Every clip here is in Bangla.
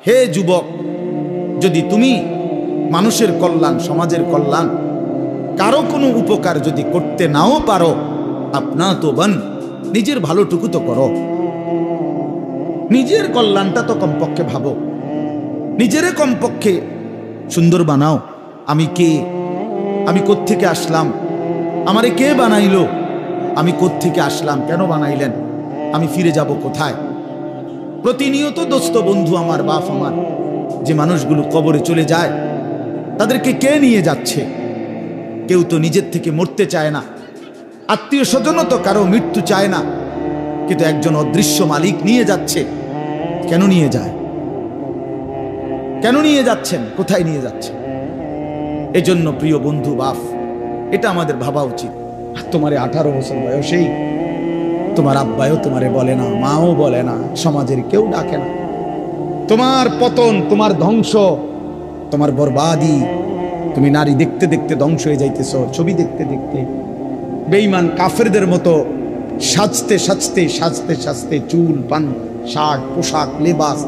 হে যুবক, যদি তুমি মানুষের কল্যাণ, সমাজের কল্যাণ, কারো কোনো উপকার যদি করতে নাও পারো, আপনা তো বন, নিজের ভালোটুকু তো করো, নিজের কল্যাণটা তো কমপক্ষে ভাবো, নিজেরে কমপক্ষে সুন্দর বানাও। আমি কে, আমি কোত্থেকে আসলাম, আমারে কে বানাইলো, আমি কোত্থেকে আসলাম, কেন বানাইলেন, আমি ফিরে যাব কোথায়। প্রতিনিয়ত দোস্ত বন্ধু আমার, বাপ আমার, যে মানুষগুলো কবরে চলে যায়, তাদেরকে কে নিয়ে যাচ্ছে? কেউ তো নিজের থেকে মরতে চায় না, আত্মীয় স্বজনও তো কারো মৃত্যু চায় না, কিন্তু একজন অদৃশ্য মালিক নিয়ে যাচ্ছে। কেন নিয়ে যায়? কেন নিয়ে যাচ্ছেন? কোথায় নিয়ে যাচ্ছেন? এজন্য প্রিয় বন্ধু, বাপ, এটা আমাদের ভাবা উচিত। তোমারে 18 বছর বয়সেই তোমার আব্বাও তোমারে বলে না, মাও বলে না, সমাজের কেউ ডাকে না। তোমার পতন, তোমার ধ্বংস, তোমার বরবাদি, তুমি নারী দেখতে দেখতে ধ্বংস হয়ে যাইতেছ, ছবি দেখতে দেখতে, বেঈমান কাফেরদের মতো সাজতে সাজতে সাজতে সাজতে, চুল পান, শার্ট পোশাক লেবাস,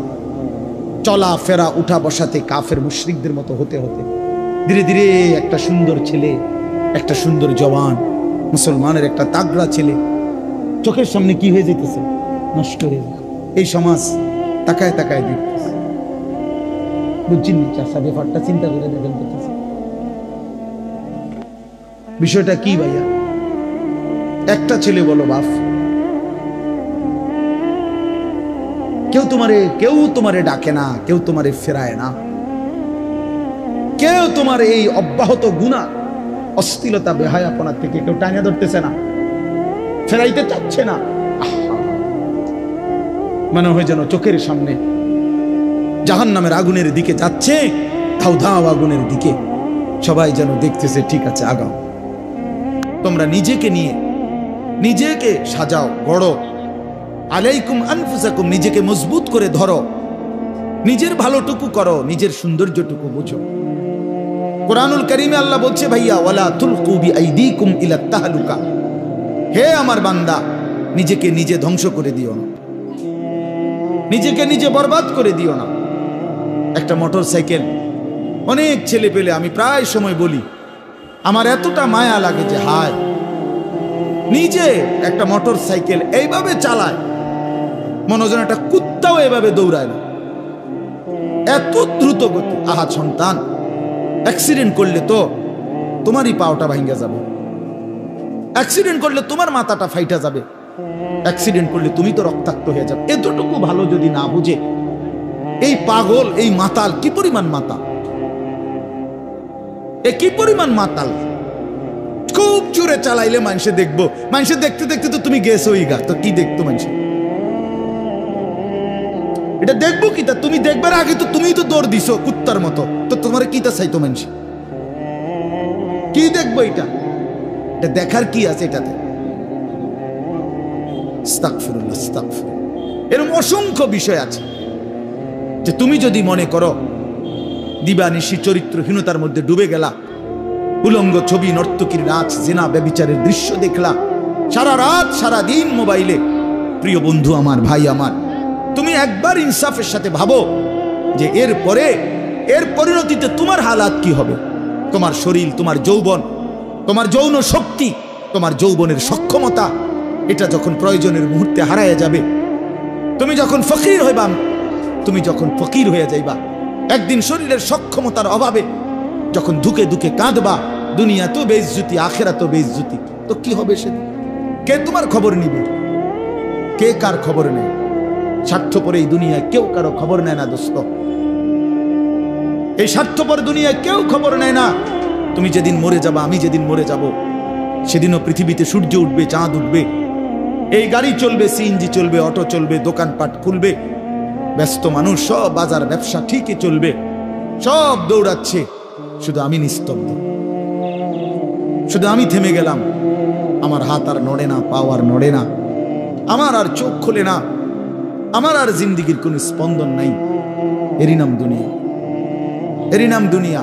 চলা ফেরা উঠা বসাতে কাফের মুশরিকদের মতো হতে হতে ধীরে ধীরে একটা সুন্দর ছেলে, একটা সুন্দর জওয়ান মুসলমানের একটা তাগড়া ছেলে চোখের সামনে কি হয়ে যেতেছে? নষ্ট হয়ে যায়। এই সমাজ তাকায় তাকায় দেখতেছে। বুঝছেন চাষা, ব্যাপারটা চিন্তা করে দেখেন বিষয়টা কি ভাইয়া? একটা ছেলে বলো বাপ, কেউ তোমারে ডাকে না, কেউ তোমারে ফেরায় না, কেউ তোমার এই অব্যাহত গুনাহ, অশ্লীলতা, বেহায়াপনা থেকে কেউ টাইনা ধরতেছে না, ফেরাইতে চাচ্ছে না। মনে হয় যেন চোখের সামনে জাহান্নামের আগুনের দিকে যাচ্ছে, ধাও ধাও আগুনের দিকে। সবাই যেন দেখতেছে, ঠিক আছে আগাও। তোমরা নিজেকে নিয়ে নিজেকে সাজাও, গড়ো। আলাইকুম আনফুসাকুম, নিজেকে মজবুত করে ধরো, নিজের ভালোটুকু করো, নিজের সৌন্দর্যটুকু বুঝো। কোরআনুল কারীমে আল্লাহ বলছে, ভাইয়া ওয়ালা তুলকু বিআইদিকুম ইলা তাহলুকা, হে আমার বান্দা, নিজেকে নিজে ধ্বংস করে দিও না, নিজেকে নিজে বরবাদ করে দিও না। একটা মোটর সাইকেল, অনেক ছেলে পেলে, আমি প্রায় সময় বলি, আমার এতটা মায়া লাগে যে হায়, নিজে একটা মোটর সাইকেল এইভাবে চালায়, মনে হয় যেন একটা কুত্তাও এভাবে দৌড়ায় না, এত দ্রুত গতি। আহা সন্তান, অ্যাক্সিডেন্ট করলে তো তোমারই পাওটা ভাঙ্গা যাবে, অ্যাক্সিডেন্ট করলে তোমার মাথাটা ফাইটা যাবে, অ্যাক্সিডেন্ট করলে তুমি তো রক্তাক্ত হয়ে যাবে। এতটুকু ভালো যদি না বুঝে এই পাগল, এই মাতাল, কি পরিমাণ মাতাল, এ কি পরিমাণ মাতাল। খুব জোরে চালাইলে মানুষে দেখবো, মানুষে দেখতে দেখতে তো তুমি গেছো ওই গা, তো কি দেখতো মানুষ? এটা দেখবো কি? তা তুমি দেখবার আগে তো তুমি তো দৌড় দিছো কুত্তার মতো, তো তোমার কি তা চাইতো মানুষ? কি দেখবো? এটা দেখার কি আছে এটাতে? আস্তাগফিরুল্লাহ, আস্তাগফিরুল্লাহ। এরকম অসংখ্য বিষয় আছে যে তুমি যদি মনে করো দিবানিশি চরিত্রহীনতার মধ্যে ডুবে গেলা, উলঙ্গ ছবি, নর্তকীর নাচ, জিনা, ব্যভিচারের দৃশ্য দেখলা সারা রাত সারা দিন মোবাইলে, প্রিয় বন্ধু আমার, ভাই আমার, তুমি একবার ইনসাফের সাথে ভাবো যে এর পরিণতিতে তোমার হালাত কি হবে। তোমার শরীর, তোমার যৌবন, তোমার যৌন শক্তি, তোমার যৌবনের সক্ষমতা, এটা যখন প্রয়োজনের মুহূর্তে হারায় যাবে, তুমি যখন ফকির হইবা, তুমি যখন ফকির হয়ে যাইবা, একদিন শরীরের সক্ষমতার অভাবে যখন ধুকে ধুকে কাঁদবা, দুনিয়া তো বেইজ্জতি, আখিরাত তো বেইজ্জতি, তো কি হবে সেদিন? কে তোমার খবর নিবে? কে কার খবর নেয়? স্বার্থপর এই দুনিয়ায় কেউ কারো খবর নেয় না দোস্ত। এই স্বার্থপর দুনিয়ায় কেউ খবর নেয় না। তুমি যেদিন মরে যাবা, আমি যেদিন মরে যাব, সেদিনও পৃথিবীতে সূর্য উঠবে, চাঁদ উঠবে, এই গাড়ি চলবে, সিএনজি চলবে, অটো চলবে, দোকানপাট খুলবে, ব্যস্ত মানুষ সব বাজার ব্যবসা ঠিকই চলবে, সব দৌড়াচ্ছে, শুধু আমি নিস্তব্ধ, শুধু আমি থেমে গেলাম। আমার হাত আর নড়ে না, পা আর নড়ে না, আমার আর চোখ খোলে না, আমার আর জিন্দিগির কোনো স্পন্দন নাই। এরই নাম দুনিয়া, এরই নাম দুনিয়া।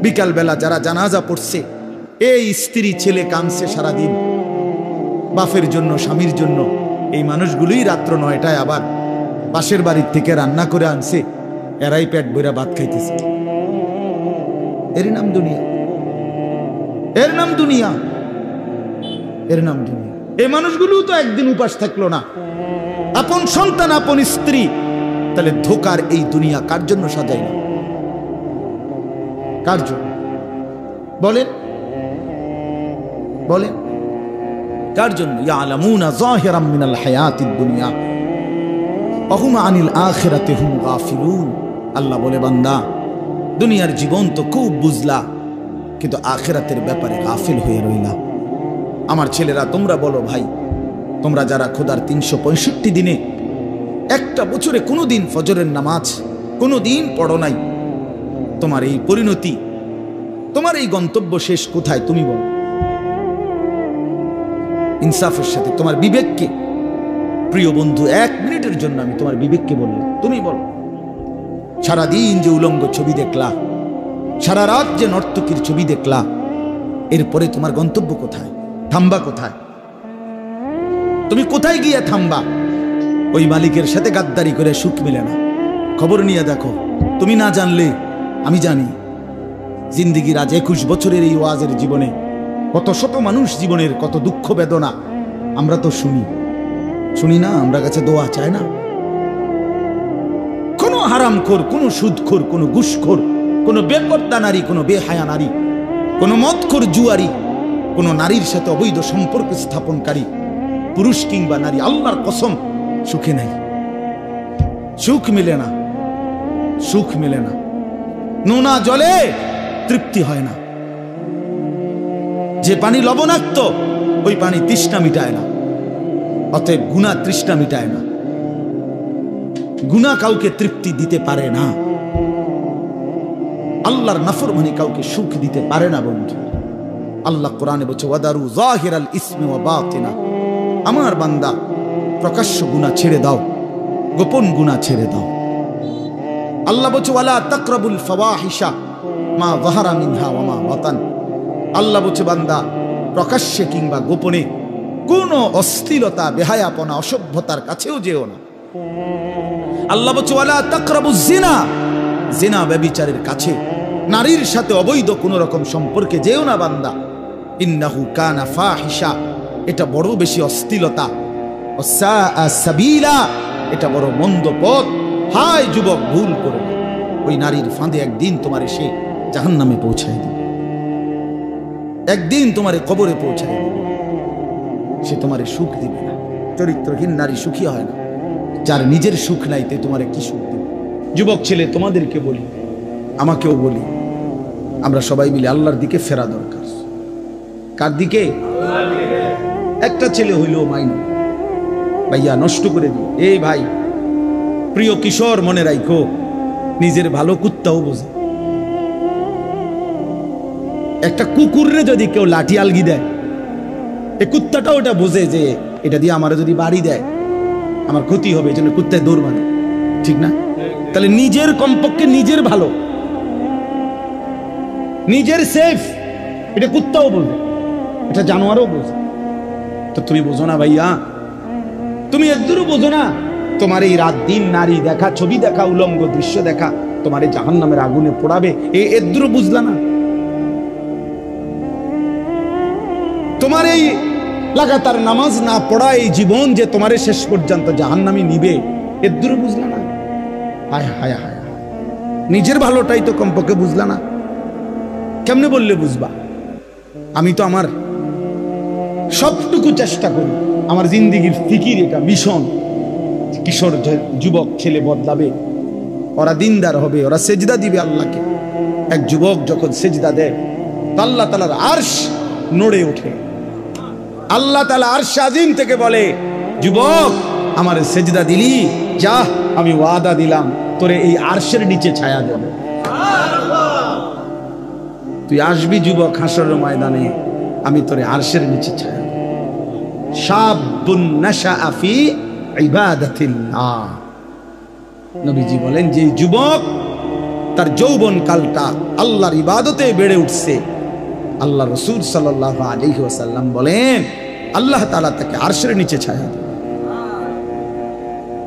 বিকালবেলা যারা জানাজা পড়ছে, এই স্ত্রী ছেলে কাঁদছে সারাদিন বাপের জন্য, স্বামীর জন্য, এই মানুষগুলোই রাত্র 9টায় আবার পাশের বাড়ির থেকে রান্না করে আনছে, এরাই পেট ভরে ভাত খাইতেছে। এর নাম দুনিয়া, এর নাম দুনিয়া, এর নাম দুনিয়া। এই মানুষগুলো তো একদিন উপাস থাকলো না, আপন সন্তান, আপন স্ত্রী। তাহলে ধোকার এই দুনিয়া কার জন্য সাজাই না? কার জন্য বলেন, বলেন কার জন্য? ইয়ালামুনা যাহিরাম মিনাল হায়াতিদ দুনিয়া ওয়া হুম আনিল আখিরাতি হুম গাফিলুন। আল্লাহ বলে, বান্দা দুনিয়ার জীবন তো খুব বুঝলা, কিন্তু আখিরাতের ব্যাপারে গাফিল হয়ে রইলা। আমার ছেলেরা, তোমরা বলো ভাই, তোমরা যারা খোদার 365 দিনে একটা বছরে কোনোদিন ফজরের নামাজ কোনোদিন পড়ো নাই, তোমার এই পরিণতি, তোমার এই গন্তব্য শেষ কোথায় তুমি বলো? ইনসাফের সাথে তোমার বিবেককে, প্রিয় বন্ধু, 1 মিনিটের জন্য আমি তোমার বিবেককে বললাম, তুমি বলো, সারাদিন যে উলঙ্গ ছবি দেখলা, সারা রাত যে নর্তকীর ছবি দেখলা, এরপরে তোমার গন্তব্য কোথায়? থামবা কোথায়? তুমি কোথায় গিয়ে থামবা? ওই মালিকের সাথে গাদ্দারি করে সুখ মিলে না। খবর নিয়ে দেখো, তুমি না জানলে আমি জানি। জিন্দিগির আজ 21 বছরের এই ওয়াজের জীবনে কত শত মানুষ জীবনের কত দুঃখ বেদনা আমরা তো শুনি না? আমরা কাছে দোয়া চায় না? কোনো হারামখোর, কোনো সুদখোর, কোনো ঘুষখোর, কোনো বেপর্দা নারী, কোনো বেহায়া নারী, কোনো মদখোর জুয়ারি, কোনো নারীর সাথে অবৈধ সম্পর্ক স্থাপনকারী পুরুষ কিংবা নারী, আল্লাহর কসম সুখে নাই, সুখ মিলে না, সুখ মিলে না। নোনা জলে তৃপ্তি হয় না। যে পানি লবণাক্ত, ওই পানি তৃষ্ণা মিটায় না। অতএব গুনাহ তৃষ্ণা মিটায় না, গুনাহ কাউকে তৃপ্তি দিতে পারে না। আল্লাহর নাফরমানি কাউকে সুখ দিতে পারে না বন্ধু। আল্লাহ কোরআনে বলছে, ওয়াদারু যাহিরাল ইসমি ওয়া বাতিনা। আমার বান্দা, প্রকাশ্য গুনাহ ছেড়ে দাও, গোপন গুনাহ ছেড়ে দাও। আল্লাহ বলছে, ওয়ালা তাকরাবুল ফাওয়াহিশা মা যাহারা মিনহা ওয়া মা বাতান। আল্লাহ বলছে, বান্দা প্রকাশ্যে কিংবা গোপনে কোনো অশ্লীলতা, বেহায়াপনা, অসভ্যতার কাছেও যেও না। আল্লাহ বলছে, ওয়ালা তাকরাবুজ জিনা। জিনা, ব্যভিচারের কাছে, নারীর সাথে অবৈধ কোন রকম সম্পর্কে যেও না বান্দা। ইন্নাহু কানা ফাহিশা, এটা বড় বেশি অশ্লীলতা। ওয়াসাআ সাবিলা, এটা বড় মন্দ পথ। হায় যুবক, ভুল করো না। ওই নারীর ফাঁদে একদিন তোমার সে জাহান্নামে পৌঁছায় দিবে, একদিন তোমার কবরে পৌঁছায় দিবে। সে তোমার সুখ দিবে না। চরিত্রহীন নারী সুখী হয় না। যার নিজের সুখ নাই, তে তোমার কি সুখ দিবে? যুবক ছেলে, তোমাদেরকে বলি, আমাকেও বলি, আমরা সবাই মিলে আল্লাহর দিকে ফেরা দরকার। কার দিকে? একটা ছেলে হইল মাইন ভাইয়া নষ্ট করে দিও। এই ভাই, প্রিয় কিশোর, মনে রাখো, নিজের ভালো কুত্তাও বোঝে। একটা কুকুররে যদি কেউ লাঠি আলগি দেয়, এই কুত্তাটাও ওটা বোঝে যে এটা দিয়ে আমার যদি বাড়ি দেয় আমার ক্ষতি হবে, এই জন্য কুত্তায় দৌড় মারে, ঠিক না? তাহলে নিজের, কমপক্ষে নিজের ভালো, নিজের সেফ, এটা কুত্তাও বোঝে, এটা জানোয়ারও বোঝে। তো তুমি বোঝো না ভাইয়া? তুমি একদূরও বোঝো না? তোমার এই রাত দিন নারী দেখা, ছবি দেখা, উলঙ্গ দৃশ্য দেখা তোমার এই জাহান্নামের আগুনে পোড়াবে, এই একদূরও বুঝলা না? তোমার এই লাগাতার নামাজ না পড়া এই জীবন যে তোমার শেষ পর্যন্ত জাহান্নামে নিবে, একদূরও বুঝলা না? হায় হায় হায়, নিজের ভালোটাই তো কমপক্ষে বুঝলা না। কেমনে বললে বুঝবা? আমি তো আমার সবটুকু চেষ্টা করি, আমার জিন্দিগির ফিকির এটা মিশন। কিশোর যুবক ছেলে বদলাবে, ওরা দিনদার হবে, ওরা সেজদা দিবে আল্লাহকে। এক যুবক যখন সেজদা দেয়, আল্লাহ তাআলার আরশ নড়ে ওঠে। আল্লাহ তাআলা আরশ আজিম থেকে বলে, যুবক আমার সেজদা দিলি, যা, আমি ওয়াদা দিলাম তোরে এই আরশের নিচে ছায়া দেব। তুই আসবি যুবক হাসরের ময়দানে, আমি তোরে আরশের নিচে ছায়া দেব। শাবুন নাশাআ ফি ইবাদাতিল্লাহ। নবীজি বলেন, যে যুবক তার যৌবন কালটা আল্লাহর ইবাদতে বেড়ে উঠছে, আল্লাহ রাসূল সাল্লাল্লাহু আলাইহি ওয়াসাল্লাম বলেন, আল্লাহ তাআলা তাকে আরশের নিচে ছায়া দেন।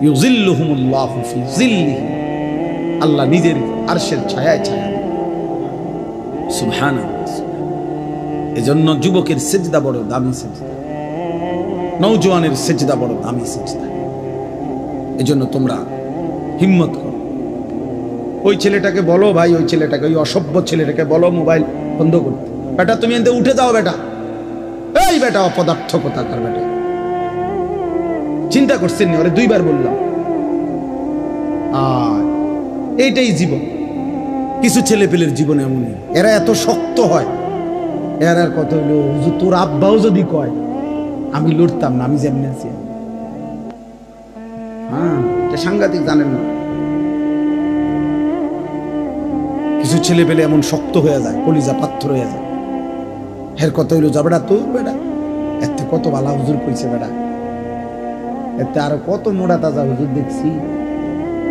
ইউযিল্লুহুমুল্লাহু ফি যিল্লিহি, আল্লাহ নিজের আরশের ছায়ায় ছায়া। সুবহানাল্লাহ। এজন্য যুবকের সিজদা বড় দামি সিজদা, নওজোয়ানের সিজদা বড় দামি সিজদা। এজন্য তোমরা হিম্মত করো। ওই ছেলেটাকে বলো ভাই, ওই ছেলেটাকে, ওই অসভ্য ছেলেটাকে বলো মোবাইল বন্ধ করতে। বেটা তুমি এতে উঠে যাও বেটা, এই বেটা অপদার্থ কোথাকার বেটা। চিন্তা করছেন নি? ওরে দুইবার বললাম। আর এইটাই জীবন। কিছু ছেলে পেলের জীবন এমনই, এরা এত শক্ত হয়। এর আর কত হইলো, হুজুর তোর আব্বাও যদি কয় আমি লড়তাম না, আমি যেমনি আছি। হ্যাঁ, এটা সাংঘাতিক, জানেন না? কিছু ছেলে পেলে এমন শক্ত হয়ে যায়, কলিজা পাথর হয়ে যায়। এর কত হইলো, যা বেটা তোর বেটা এতে কত ভালা হুজুর কইছে বেটা, এতে আরো কত মোড়া তাজা হুজুর দেখছি,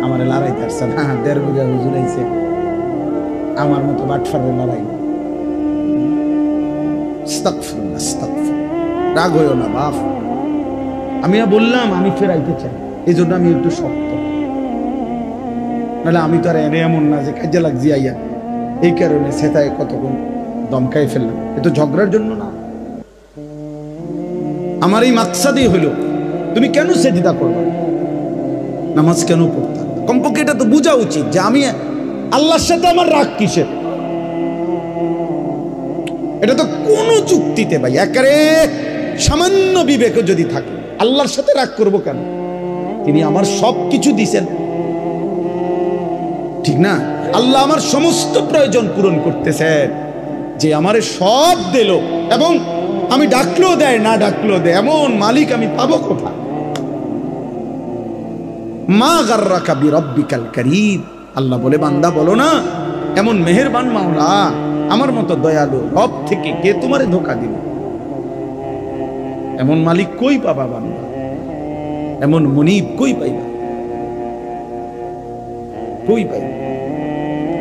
আমার লড়াইতে আসছে না। 1.5 বিঘা হুজুর আইছে, আমার মতো বাটফারে লড়াই। আস্তাগফিরুল্লাহ, আস্তাগফিরুল্লাহ। রাগ হইও না বাপ, আমি বললাম আমি ফেরাইতে চাই, এই জন্য আমি একটু শক্ত। নাহলে আমি তো আর এমন না যে কাজে লাগছি আইয়া, এই কারণে সেটাই কতক্ষণ দমকাই ফেললাম। এ তো ঝগড়ার জন্য না। আমার এই মাকসাদই হইল, তুমি কেন সেজদা করবে, নামাজ কেন পড়তে? কমপক্ষে এটা তো বোঝা উচিত যে আমি আল্লাহর সাথে আমার রাগ কিসের। এটা তো কোনো যুক্তিতে ভাই একেবারে সামান্য বিবেক যদি থাকে, আল্লাহর সাথে রাগ করব কেন? তিনি আমার সব কিছু দিছেন, ঠিক না? আল্লাহ আমার সমস্ত প্রয়োজন পূরণ করতেছেন, যে আমারে সব দিল, এবং আমি ডাকলেও দেয়, না ডাকলেও দেয়, এমন মালিক আমি পাবো কোথায়? মা গাররাকা বিরাব্বিকাল কারীম। আল্লাহ বলে, বান্দা বলো না, এমন মেহেরবান মাওলা, আমার মতো দয়ালু রব থেকে কে তোমারে ধোঁকা দিল? এমন মালিক কই পাবা বান্দা, এমন মুনিব কই পাইবা, কই পাইবা?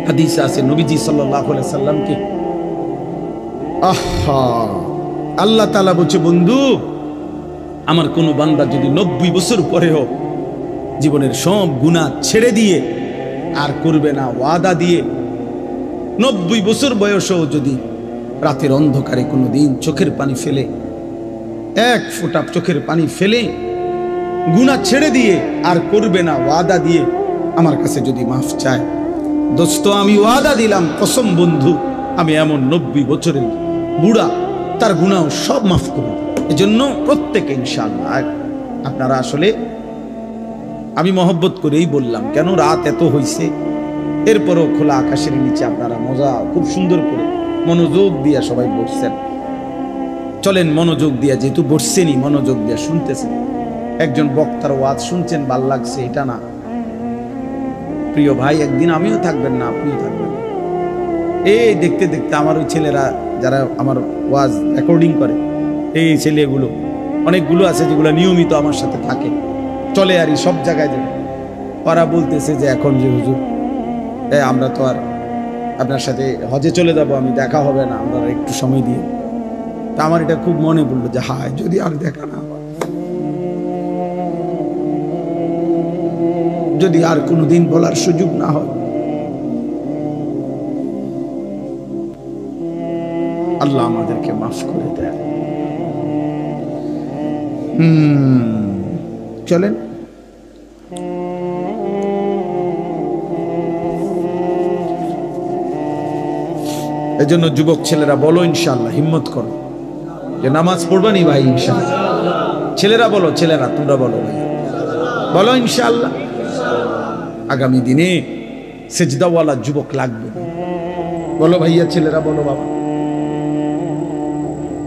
হাদিসে আছে নবীজি সাল্লাল্লাহু আলাইহি সাল্লামকে আল্লাহ তাআলা বলছে, বন্ধু আমার কোন বান্দা যদি 90 বছর পরেও জীবনের সব গুনাহ ছেড়ে দিয়ে আর করবে না ওয়াদা দিয়ে, 90 বছর বয়সেও যদি রাতের অন্ধকারে কোনোদিন চোখের পানি ফেলে, এক ফোঁটা চোখের পানি ফেলে গুনাহ ছেড়ে দিয়ে আর করবে না ওয়াদা দিয়ে আমার কাছে যদি মাফ চায়, দোস্ত আমি ওয়াদা দিলাম, কসম বন্ধু, আমি এমন 90 বছরের বুড়া তার গুনাহ সব মাফ করব। এজন্য প্রত্যেকে ইনশাআল্লাহ। আপনারা আসলে, আমি মহব্বত করেই বললাম, কেন রাত এত হইছে, এরপরও খোলা আকাশের নিচে আপনারা মজা খুব সুন্দর করে মনোযোগ দিয়ে সবাই বসছেন। চলেন মনোযোগ দিয়ে, যেহেতু বসছেনই, মনোযোগ দিয়ে শুনতেছেন। একজন বক্তার ওয়াজ শুনছেন, ভাল লাগছে, এটা না প্রিয় ভাই, একদিন আমিও থাকবেন না, আপনিও থাকবেন না। এই দেখতে দেখতে আমার ওই ছেলেরা যারা আমার ওয়াজ রেকর্ডিং করে, এই ছেলেগুলো অনেকগুলো আছে যেগুলো নিয়মিত আমার সাথে থাকে, চলে আর সব জায়গায় যাবে। ওরা বলতেছে যে এখন যে হুজুর আমরা তো আর আপনার সাথে হজে চলে যাব, আমি দেখা হবে না, আমরা একটু সময় দিয়ে। তা আমার এটা খুব মনে পড়লো যে হায় যদি আর দেখা না হয়, যদি আর কোনোদিন বলার সুযোগ না হয়। আল্লাহ আমাদেরকে মাফ করে দেয়। চলেন এজন্য যুবক ছেলেরা বলো ইনশাআল্লাহ, হিম্মত করো যে নামাজ পড়বানি ভাই ইনশাআল্লাহ। ছেলেরা বলো, ছেলেরা তোমরা বলো ভাই, বলো ইনশাআল্লাহ। আগামী দিনে সেজদাওয়ালা যুবক লাগবে, বলো ভাইয়া, ছেলেরা বলো। বাবা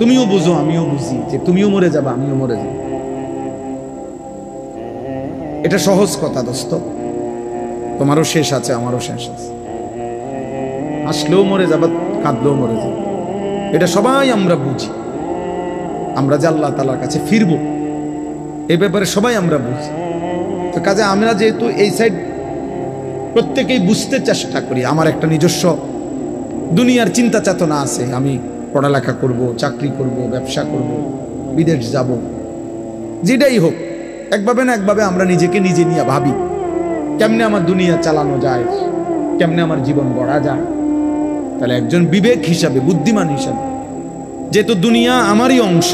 তুমিও বুঝো, আমিও বুঝি যে তুমিও মরে যাবে, আমিও মরে যাব। এটা সহজ কথা দোস্ত, তোমারও শেষ আছে, আমারও শেষ আছে। আসলেও মরে যাবে, কাঁদলেও মরে যাবে, এটা সবাই আমরা বুঝি। আমরা যে আল্লাহ তাআলার কাছে ফিরবো, এই ব্যাপারে সবাই আমরা বুঝি। তো কাজে আমরা যেহেতু এই সাইড প্রত্যেকেই বুঝতে চেষ্টা করি, আমার একটা নিজস্ব দুনিয়ার চিন্তা চেতনা আছে, আমি পড়ালেখা করব, চাকরি করব, ব্যবসা করব, বিদেশ যাব, যেটাই হোক, একভাবে না একভাবে আমরা নিজেকে নিজে নিয়ে ভাবি কেমনে আমার দুনিয়া চালানো যায়, কেমনে আমার জীবন গড়া যায়। তাহলে একজন বিবেক হিসাবে, বুদ্ধিমান হিসাবে, যেহেতু দুনিয়া আমারই অংশ,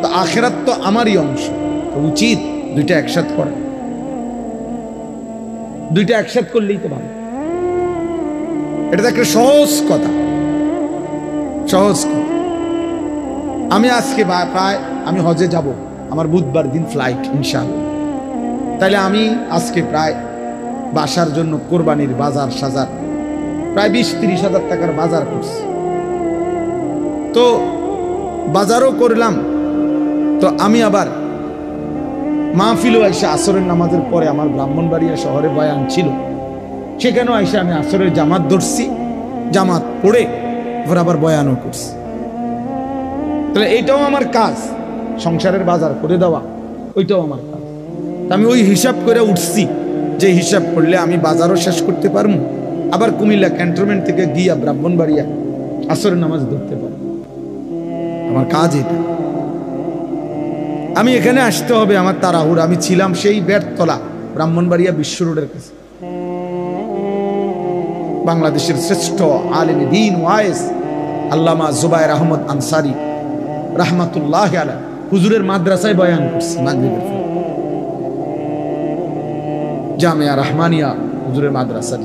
তো আখেরাত তো আমারই অংশ, তো উচিত দুইটা একসাথ করা। দুইটা একসাথ করলেই তো ভালো। এটা তো একটা সহজ কথা, সহজ কথা। আমি আজকে প্রায় আমি হজে যাব, আমার বুধবার দিন ফ্লাইট ইনশাআল্লাহ। তাইলে আমি আজকে প্রায় বাসার জন্য কোরবানির বাজার সাজার প্রায় 20-30 হাজার টাকার বাজার করছি। তো বাজারও করলাম, তো আমি আবার মাহফিলও আইসা আসরের নামাজের পরে আমার ব্রাহ্মণবাড়িয়া শহরে বয়ান ছিল, সেখানেও আইসা আমি আসরের জামাত ধরছি, জামাত পড়ে আবার বয়ানও করছি। তাহলে এইটাও আমার কাজ, সংসারের বাজার করে দেওয়া, ওইটাও আমার কাজ। আমি ওই হিসাব করে উঠছি, যে হিসাব করলে আমি বাজারও শেষ করতে পারবো, আবার কুমিল্লা ক্যান্টনমেন্ট থেকে গিয়া ব্রাহ্মণবাড়িয়া আসরের নামাজ ধরতে পারবো। আমার কাজ এটা। আমি এখানে আসতে হবে, আমার তাড়াহুড়া। আমি ছিলাম সেই বেড়তলা ব্রাহ্মণবাড়িয়া বিশ্ব রোডের কাছে, বাংলাদেশের শ্রেষ্ঠ আলেমে দ্বীন ওয়াইজ আল্লামা জুবায়ের আহমদ আনসারী রাহমাতুল্লাহ আলাইহি হুজুরের মাদ্রাসায় বয়ান করছি মাগরিবের পর, জামিয়া রহমানিয়া হুজুরের মাদ্রাসা।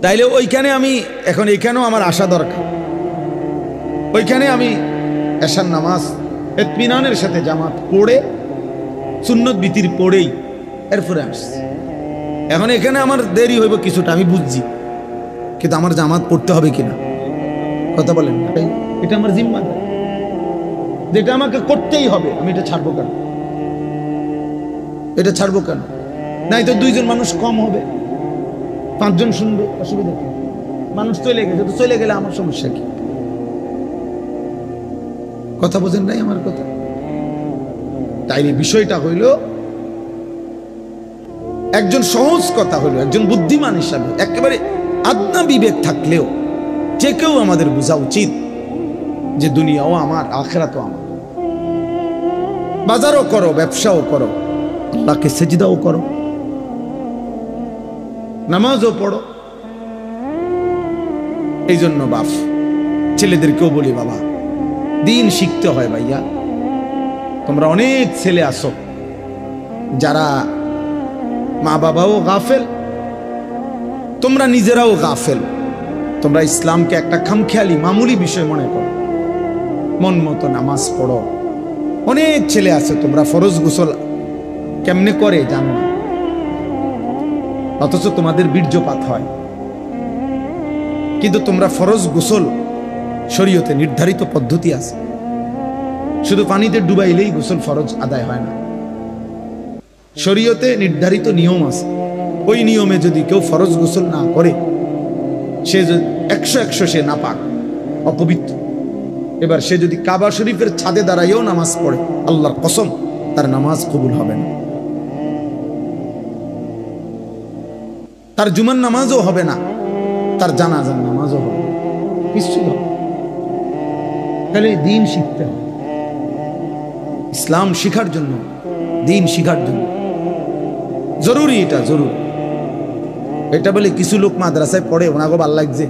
তাইলে ওইখানে আমি এখন, এখানেও আমার আসা দরকার। ওইখানে আমি এশার নামাজ ইতমিনানের সাথে জামাত পড়ে, সুন্নত বিতির পড়েই এরপরে আসছি। এখন এখানে আমার দেরি হইব কিছুটা, আমি বুঝছি, কিন্তু আমার জামাত পড়তে হবে কিনা কথা বলেন না। এটা আমার জিম্মাদারি, যেটা আমাকে করতেই হবে। আমি এটা ছাড়বো কেন? এটা ছাড়বো কেন? নাই তো 2 জন মানুষ কম হবে, 5 জন শুনবে, অসুবিধা কি? মানুষ চলে গেছে, তো চলে গেলে আমার সমস্যা কি? কথা বোঝেন নাই আমার কথা? তাই বিষয়টা হইল, একজন সহজ কথা হইল, একজন বুদ্ধিমান হিসাবে একেবারে আদনা বিবেক থাকলেও যে কেউ আমাদের বোঝা উচিত যে দুনিয়াও আমার, আখিরাতও আমার। বাজারও করো, ব্যবসাও করো, আল্লাহকে সেজদাও করো, নামাজও পড়ো। এই জন্য বাপ ছেলেদেরকেও বলি, বাবা দিন শিখতে হয় ভাইয়া। তোমরা অনেক ছেলে আসো যারা মা বাবাও গাফেল, তোমরা নিজেরাও গাফেল। তোমরা ইসলামকে একটা খামখেয়ালি মামুলি বিষয় মনে করো, মন মতো নামাজ পড়ো। অনেক ছেলে আছে তোমরা ফরজ গোসল কেমনে করে জানো না, অথচ তোমাদের বীর্যপাত হয়। কিন্তু তোমরা ফরজ গোসল, শরীয়তে নির্ধারিত পদ্ধতি আছে, শুধু পানিতে ডুবাইলেই গোসল ফরজ আদায় হয় না। শরীয়তে নির্ধারিত নিয়ম আছে, ওই নিয়মে যদি কেউ ফরজ গোসল না করে, সে 100 সে নাপাক, অপবিত্র। এবার সে যদি কাবা শরীফের ছাদে দাঁড়াইও নামাজ পড়ে, আল্লাহর কসম তার নামাজ কবুল হবে না, তার জুমার নামাজও হবে না, তার জানাজার নামাজও হবে না, কিছু হবে। তাহলে দিন শিখতে হবে, ইসলাম শিখার জন্য, দিন শিখার জন্য জরুরি, এটা জরুরি। এটা বলে কিছু লোক মাদ্রাসায় পড়ে, ওনাকে ভাল লাগছে,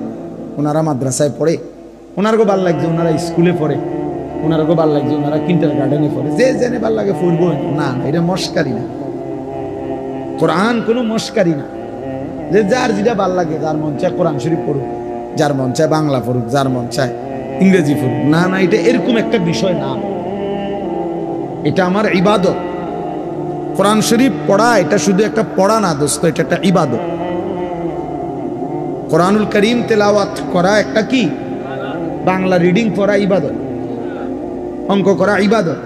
ওনারা মাদ্রাসায় পড়ে, ওনারকে ভাল লাগছে, ওনারা স্কুলে পড়ে, ওনারকে ভাল লাগছে, ওনারা কিন্ডারগার্টেনে পড়ে, যে জেনে ভাল লাগে পড়বো না। এটা মস্কারি না, কোরআন কোনো মস্কারি না। যে যার যেটা ভাল লাগে, যার মন চায় কোরআন শরীফ পড়ুক, যার মন চায় বাংলা পড়ুক, যার মন চায় ইংরেজি পড়ুক, না না, এটা এরকম একটা বিষয় না। এটা আমার ইবাদত। কোরআন শরীফ পড়া এটা শুধু একটা পড়া না দোস্ত, এটা একটা ইবাদত। কোরআনুল করিম তেলাওয়াত করা একটা কি, বাংলা রিডিং পড়া ইবাদত, অঙ্ক করা ইবাদত।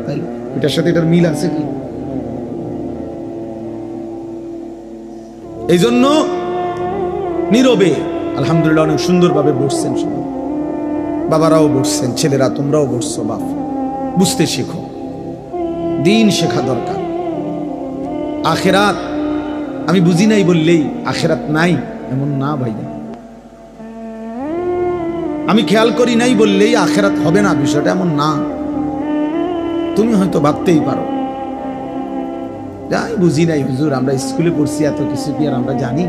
তাই এটার সাথে এটার মিল আছে কি? এই জন্য নীরবে আলহামদুলিল্লাহ অনেক সুন্দরভাবে বসছেন সবাই, বাবারাও বসছেন, ছেলেরা তোমরাও বসছো। বাপ বুঝতে শেখো, দিন শেখা দরকার। আখেরাত আমি বুঝি নাই বললেই আখেরাত নাই এমন না ভাইয়া, আমি খেয়াল করি নাই বললেই আখেরাত হবে না, বিষয়টা এমন না। তুমি হয়তো ভাবতেই পারো যাই বুঝি নাই হুজুর, আমরা স্কুলে পড়ছি, এত কিছু কি আর আমরা জানি?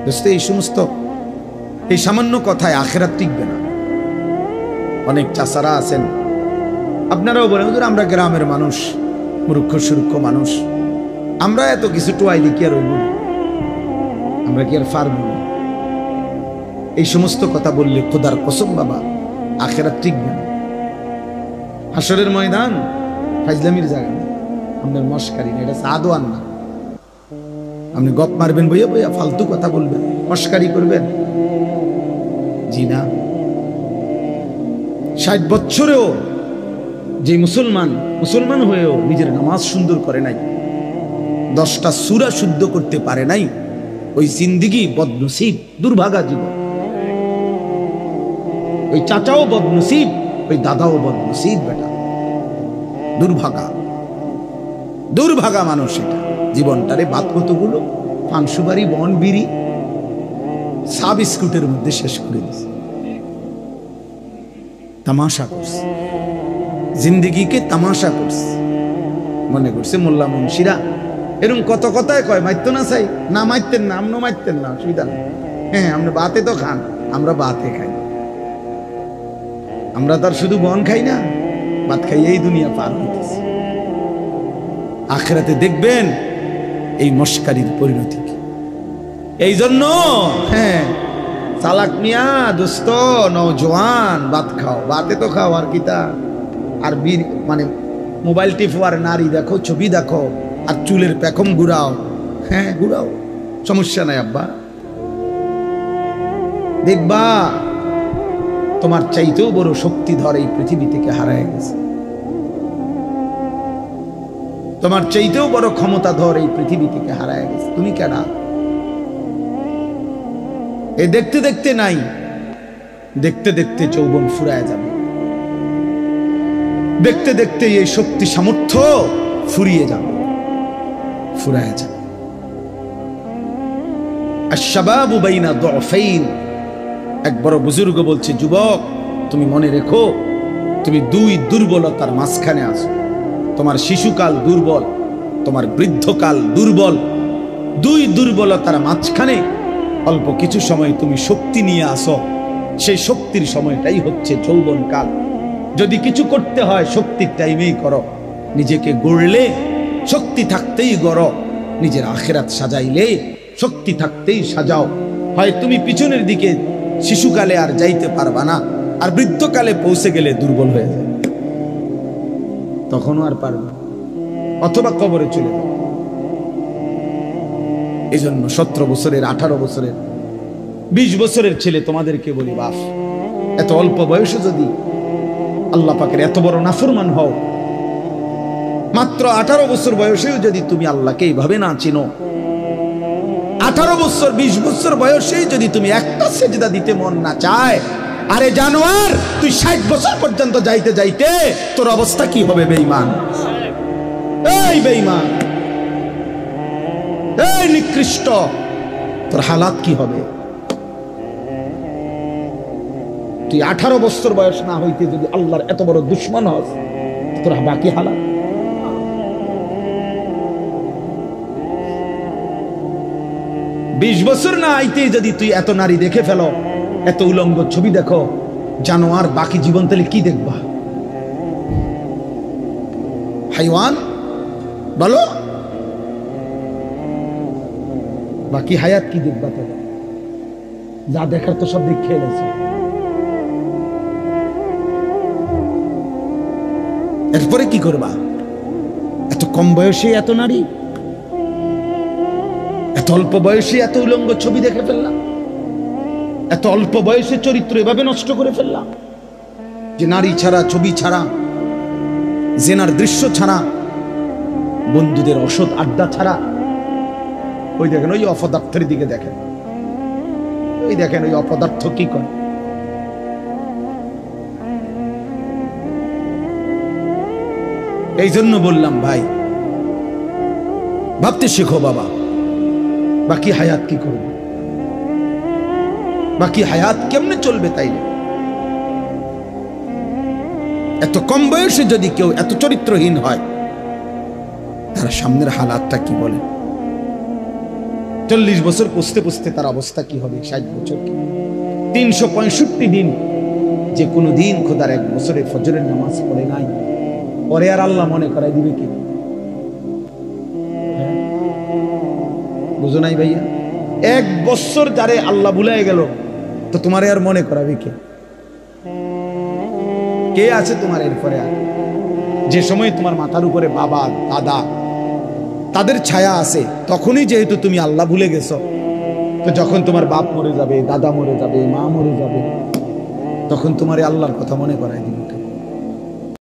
দোস্ত, এই সমস্ত এই সামান্য কথায় আখেরাত টিকবে না। অনেক চাচারা আছেন, আপনারাও বলেন হুজুর আমরা গ্রামের মানুষ, মূর্খ সুরক্ষ মানুষ, আমরা এত কিছু টোয়াইলি কি আর হইব, আমরা কি আর পারব? এই সমস্ত কথা বললে খোদার কসম বাবা আখেরাত টিকবে না। হাসরের ময়দান ফাইজলামির জায়গা না, আপনার মস্কারি না, এটা সাদওয়ান না। আপনি গপ মারবেন বইয়া বইয়া, ফালতু কথা বলবেন, মস্কারি করবেন, জি না। 60 বছরেও যে মুসলমান হয়েও নিজের নামাজ সুন্দর করে নাই, 10টা সূরা শুদ্ধ করতে পারে নাই, ওই জিন্দেগি বদনসিব, দুর্ভাগা জীবন। ওই চাচাও বদনসিব, ওই দাদাও বদনসিব, বেটা দুর্ভাগা মানুষ। এটা জীবনটারে বাদ কতগুলো পানসুবারি বন বিড়ি চা বিস্কুটের মধ্যে শেষ করে দিছে, তামাশা করছে, জিন্দেগিকে তামাশা করছে। মনে করছে মোল্লা মুন্সিরা এরকম কত কথায় কয়, মারতো না চাই না, মারতেন না, আমনো মারতেন না, অসুবিধা নেই। হ্যাঁ, আমরা বাতে তো খান, আমরা বাতে খাই, আমরা তার শুধু বন খাই না, ভাত খাই, এই দুনিয়া পার হইতেছে। আখিরাতে দেখবেন এই মস্কারির পরিণতি কি। এই জন্য হ্যাঁ, চালাক মিয়া দোস্ত নওজোয়ান, ভাত খাও, বাতে তো খাও, আর কিতা, আর মানে মোবাইল টিপো, আর নারী দেখো, ছবি দেখো, আর চুলের পেখম ঘুরাও। হ্যাঁ ঘুরাও, সমস্যা নাই আব্বা, দেখবা তোমার চাইতেও বড় শক্তিধর এই পৃথিবী থেকে হারায় গেছে, তোমার চাইতেও বড় ক্ষমতাধর এই পৃথিবী থেকে হারায় গেছে। তুমি কেডা? এই দেখতে দেখতে নাই, দেখতে দেখতে যৌবন ফুরায় যাবে, দেখতে দেখতে এই শক্তি সামর্থ্য ফুরিয়ে যাবে, ফুরায় যাবে। আশ-শাবাবু বাইনা দু'ফাইন, এক বড় বুজুর্গ বলছে, যুবক তুমি মনে রেখো, তুমি দুই দুর্বলতার মাঝখানে আছো। তোমার শিশুকাল দুর্বল, তোমার বৃদ্ধকাল দুর্বল, দুই দুর্বলতার মাঝখানে অল্প কিছু সময় তুমি শক্তি নিয়ে আসো। সেই শক্তির সময়টাই হচ্ছে যৌবনকাল। যদি কিছু করতে হয় শক্তির টাইমেই করো, নিজেকে গড়লে শক্তি থাকতেই গড়ো, নিজের আখিরাত সাজাইলে শক্তি থাকতেই সাজাও। হয় তুমি পিছনের দিকে শিশুকালে আর যাইতে পারবা না, আর বৃদ্ধকালে পৌঁছে গেলে দুর্বল হয়ে যাবে, তখনও আর পারবে, অথবা কবরে চলে যাবে। এই জন্য 17 বছরের, 18 বছরের, 20 বছরের ছেলে তোমাদেরকে বলি, বাপ এত অল্প বয়সে যদি আল্লাহ পাকের এত বড় নাফরমান হও, মাত্র 18 বছর বয়সেও যদি তুমি আল্লাহকে এইভাবে না চিনো, 18 বছর 20 বছর বয়সেই যদি তুমি একটা সেজদা দিতে মন না চায়, আরে জানোয়ার তুই 60 বছর পর্যন্ত যাইতে যাইতে তোর অবস্থা কি হবে? বেঈমান, এই বেঈমান, এই নিকৃষ্ট, তোর হালাত কি হবে? তুই 18 বছর বয়স না হইতে যদি আল্লাহর এত বড় দুশ্মন হস, তোর বাকি হালাত। বিশ বছর না আইতেই যদি তুই এত নারী দেখে ফেলো, এত উলঙ্গ ছবি দেখো, জানোয়ার, বাকি জীবন তাহলে কি দেখবা? হাইওয়ান বলো, বাকি হায়াত কি দেখবা? তাহলে যা দেখার তো সব দিক খেলেছে। এরপরে কি করবা? এত কম বয়সে এত নারী, এত অল্প বয়সে এত উলঙ্গ ছবি দেখে ফেললাম, এত অল্প বয়সে চরিত্র এভাবে নষ্ট করে ফেললাম যে নারী ছাড়া, ছবি ছাড়া, জেনার দৃশ্য ছাড়া, বন্ধুদের অসৎ আড্ডা ছাড়া। ওই দেখেন, ওই অপদার্থের দিকে দেখেন, ওই দেখেন ওই অপদার্থ কি করে। এই জন্য বললাম ভাই, ভাবতে শেখো বাবা, বাকি হায়াত কি করবে, বাকি হায়াত কেমনে চলবে? তাইলে এত কম বয়সে যদি কেউ এত চরিত্রহীন হয়, তারা সামনের হালাতটা কি বলে। 40 বছর পুষতে পুষতে তার অবস্থা কি হবে, 60 বছর, 365 দিন, যে কোনো দিন খোদার 1 বছরে ফজরের নামাজ পড়ে নাই, পরে আর আল্লাহ মনে করাই দিবে কি? বুঝো নাই ভাইয়া? 1 বছর যারে আল্লাহ ভুলাই গেল, তো তোমারে আর মনে করাবে কে? কে আছে তোমার এরপরে? আর যে সময় তোমার মাথার উপরে বাবা দাদা তাদের ছায়া আছে, তখনই যেহেতু তুমি আল্লাহ ভুলে গেছো, তো যখন তোমার বাপ মরে যাবে, দাদা মরে যাবে, মা মরে যাবে, তখন তোমার আল্লাহর কথা মনে করাই দিবে।